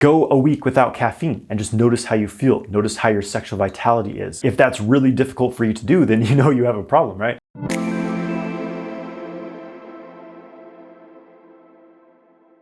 Go a week without caffeine and just notice how you feel. Notice how your sexual vitality is. If that's really difficult for you to do, then you know you have a problem, right?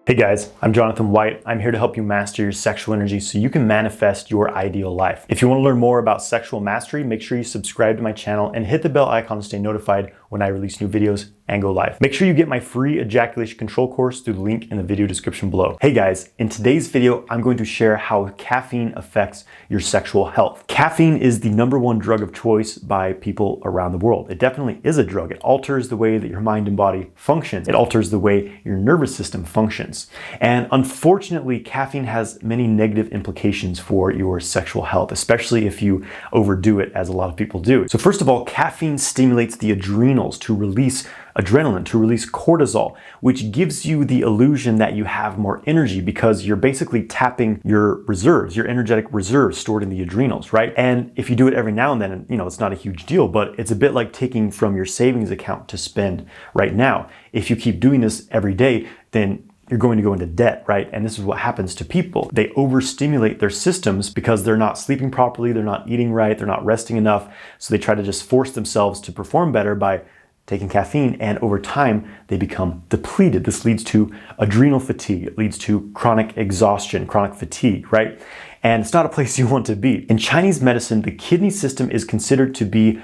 Hey guys, I'm Jonathan White. I'm here to help you master your sexual energy so you can manifest your ideal life. If you want to learn more about sexual mastery, make sure you subscribe to my channel and hit the bell icon to stay notified when I release new videos and go live. Make sure you get my free ejaculation control course through the link in the video description below. Hey guys, in today's video, I'm going to share how caffeine affects your sexual health. Caffeine is the #1 drug of choice by people around the world. It definitely is a drug. It alters the way that your mind and body functions. It alters the way your nervous system functions. And unfortunately, caffeine has many negative implications for your sexual health, especially if you overdo it, as a lot of people do. So first of all, caffeine stimulates the adrenals to release adrenaline, to release cortisol, which gives you the illusion that you have more energy because you're basically tapping your reserves, your energetic reserves stored in the adrenals, right? And if you do it every now and then, it's not a huge deal, but it's a bit like taking from your savings account to spend right now. If you keep doing this every day, then you're going to go into debt, right? And this is what happens to people. They overstimulate their systems because they're not sleeping properly, they're not eating right, they're not resting enough. So they try to just force themselves to perform better by taking caffeine, and over time, they become depleted. This leads to adrenal fatigue. It leads to chronic exhaustion, chronic fatigue, right? And it's not a place you want to be. In Chinese medicine, the kidney system is considered to be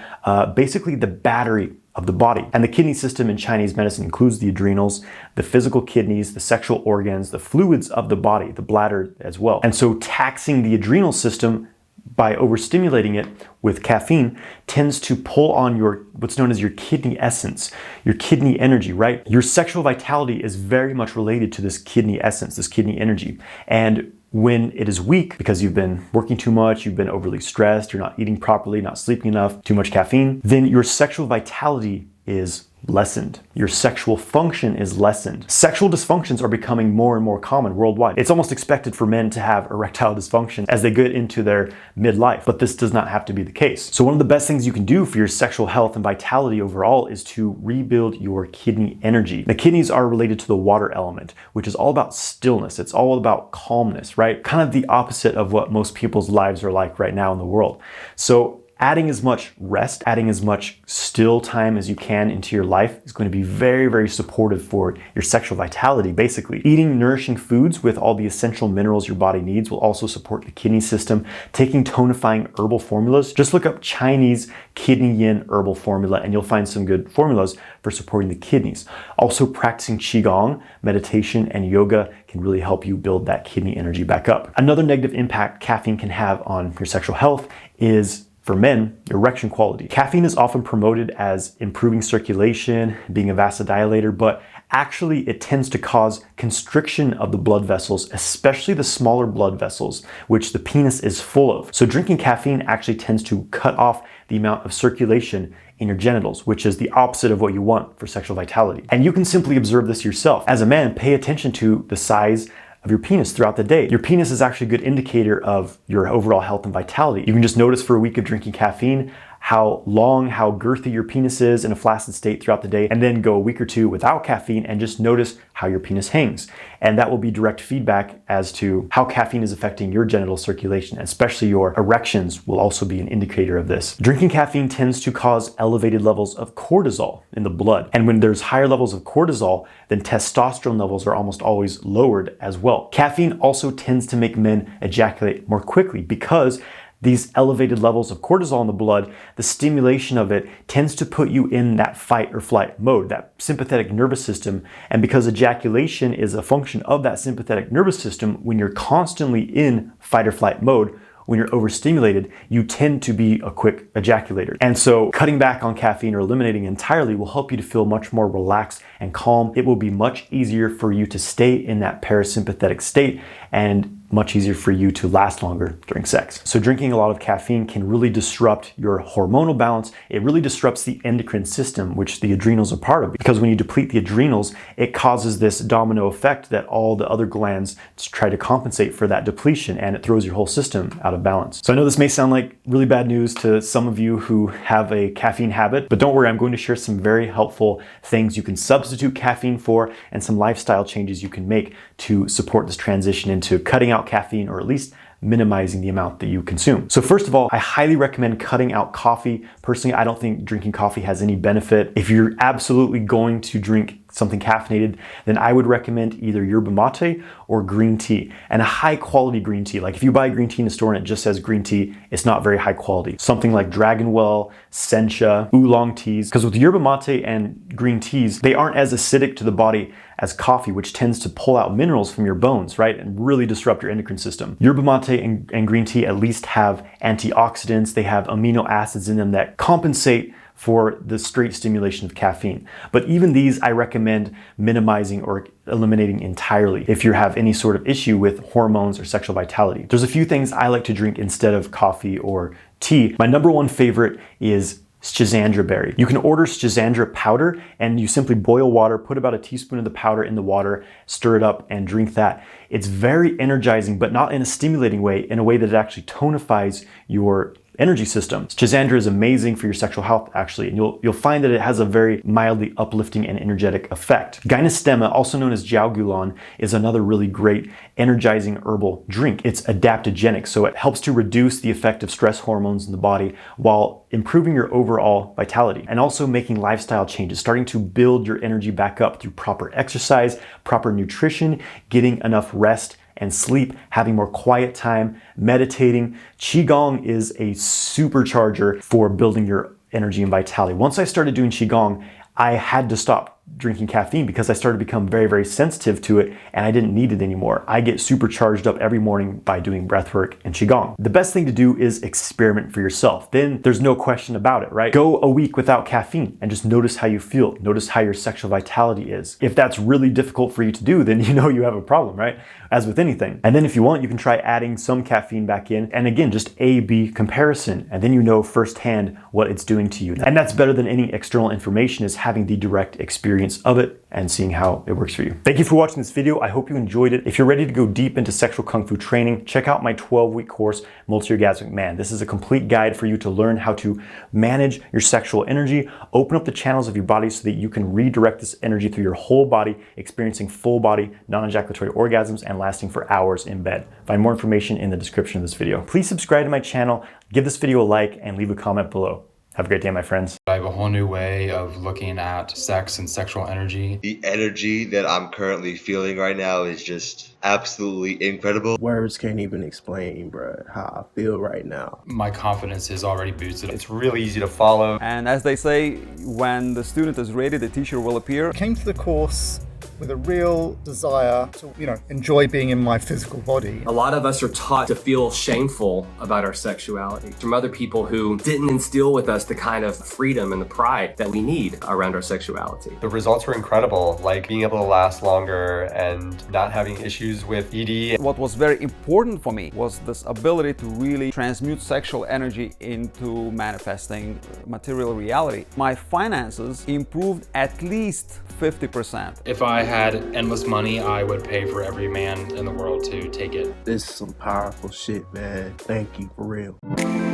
basically the battery of the body. And the kidney system in Chinese medicine includes the adrenals, the physical kidneys, the sexual organs, the fluids of the body, the bladder as well. And so taxing the adrenal system by overstimulating it with caffeine tends to pull on what's known as your kidney essence, your kidney energy, right? Your sexual vitality is very much related to this kidney essence, this kidney energy. And when it is weak because you've been working too much, you've been overly stressed, you're not eating properly, not sleeping enough, too much caffeine, then your sexual vitality is lessened. Your sexual function is lessened. Sexual dysfunctions are becoming more and more common worldwide. It's almost expected for men to have erectile dysfunction as they get into their midlife, but this does not have to be the case. So one of the best things you can do for your sexual health and vitality overall is to rebuild your kidney energy. The kidneys are related to the water element, which is all about stillness. It's all about calmness, right? Kind of the opposite of what most people's lives are like right now in the world. So adding as much rest, adding as much still time as you can into your life is going to be very, very supportive for your sexual vitality, basically. Eating nourishing foods with all the essential minerals your body needs will also support the kidney system. Taking tonifying herbal formulas, just look up Chinese kidney yin herbal formula and you'll find some good formulas for supporting the kidneys. Also practicing Qigong, meditation, and yoga can really help you build that kidney energy back up. Another negative impact caffeine can have on your sexual health is, for men, erection quality. Caffeine is often promoted as improving circulation, being a vasodilator, but actually it tends to cause constriction of the blood vessels, especially the smaller blood vessels, which the penis is full of. So drinking caffeine actually tends to cut off the amount of circulation in your genitals, which is the opposite of what you want for sexual vitality. And you can simply observe this yourself. As a man, pay attention to the size of your penis throughout the day. Your penis is actually a good indicator of your overall health and vitality. You can just notice for a week of drinking caffeine how long, how girthy your penis is in a flaccid state throughout the day, and then go a week or two without caffeine and just notice how your penis hangs. And that will be direct feedback as to how caffeine is affecting your genital circulation, especially your erections will also be an indicator of this. Drinking caffeine tends to cause elevated levels of cortisol in the blood. And when there's higher levels of cortisol, then testosterone levels are almost always lowered as well. Caffeine also tends to make men ejaculate more quickly because these elevated levels of cortisol in the blood, the stimulation of it tends to put you in that fight or flight mode, that sympathetic nervous system. And because ejaculation is a function of that sympathetic nervous system, when you're constantly in fight or flight mode, when you're overstimulated, you tend to be a quick ejaculator. And so cutting back on caffeine or eliminating entirely will help you to feel much more relaxed and calm. It will be much easier for you to stay in that parasympathetic state and much easier for you to last longer during sex. So drinking a lot of caffeine can really disrupt your hormonal balance. It really disrupts the endocrine system, which the adrenals are part of, because when you deplete the adrenals, it causes this domino effect that all the other glands try to compensate for that depletion, and it throws your whole system out of balance. So I know this may sound like really bad news to some of you who have a caffeine habit, but don't worry, I'm going to share some very helpful things you can substitute caffeine for and some lifestyle changes you can make to support this transition into cutting out out caffeine, or at least minimizing the amount that you consume. So first of all, I highly recommend cutting out coffee. Personally, I don't think drinking coffee has any benefit. If you're absolutely going to drink something caffeinated, then I would recommend either yerba mate or green tea, and a high quality green tea. Like if you buy green tea in a store and it just says green tea, it's not very high quality. Something like Dragonwell, Sencha, oolong teas, because with yerba mate and green teas, they aren't as acidic to the body as coffee, which tends to pull out minerals from your bones, right? And really disrupt your endocrine system. Yerba mate and green tea at least have antioxidants. They have amino acids in them that compensate for the straight stimulation of caffeine. But even these, I recommend minimizing or eliminating entirely if you have any sort of issue with hormones or sexual vitality. There's a few things I like to drink instead of coffee or tea. My number one favorite is schizandra berry. You can order schizandra powder and you simply boil water, put about a teaspoon of the powder in the water, stir it up and drink that. It's very energizing, but not in a stimulating way, in a way that it actually tonifies your energy system. Schizandra is amazing for your sexual health, actually, and you'll find that it has a very mildly uplifting and energetic effect. Gynostema, also known as Jiaogulan, is another really great energizing herbal drink. It's adaptogenic, so it helps to reduce the effect of stress hormones in the body while improving your overall vitality, and also making lifestyle changes, starting to build your energy back up through proper exercise, proper nutrition, getting enough rest and sleep, having more quiet time, meditating. Qigong is a supercharger for building your energy and vitality. Once I started doing Qigong, I had to stop drinking caffeine because I started to become very, very sensitive to it, and I didn't need it anymore. I get supercharged up every morning by doing breathwork and Qigong. The best thing to do is experiment for yourself. Then there's no question about it, right? Go a week without caffeine and just notice how you feel. Notice how your sexual vitality is. If that's really difficult for you to do, then you know you have a problem, right? As with anything. And then if you want, you can try adding some caffeine back in. And again, just A/B comparison. And then you know firsthand what it's doing to you. And that's better than any external information, is having the direct experience of it and seeing how it works for you. Thank you for watching this video. I hope you enjoyed it. If you're ready to go deep into sexual kung fu training, check out my 12-week course, Multi-Orgasmic Man. This is a complete guide for you to learn how to manage your sexual energy, open up the channels of your body so that you can redirect this energy through your whole body, experiencing full body, non-ejaculatory orgasms and lasting for hours in bed. Find more information in the description of this video. Please subscribe to my channel, give this video a like, and leave a comment below. Have a great day, my friends. I have a whole new way of looking at sex and sexual energy. The energy that I'm currently feeling right now is just absolutely incredible. Words can't even explain, bro, how I feel right now. My confidence is already boosted. It's really easy to follow. And as they say, when the student is ready, the teacher will appear. Came to the course with a real desire to, enjoy being in my physical body. A lot of us are taught to feel shameful about our sexuality from other people who didn't instill with us the kind of freedom and the pride that we need around our sexuality. The results were incredible, like being able to last longer and not having issues with ED. What was very important for me was this ability to really transmute sexual energy into manifesting material reality. My finances improved at least 50%. If I had endless money, I would pay for every man in the world to take it. This is some powerful shit, man. Thank you, for real.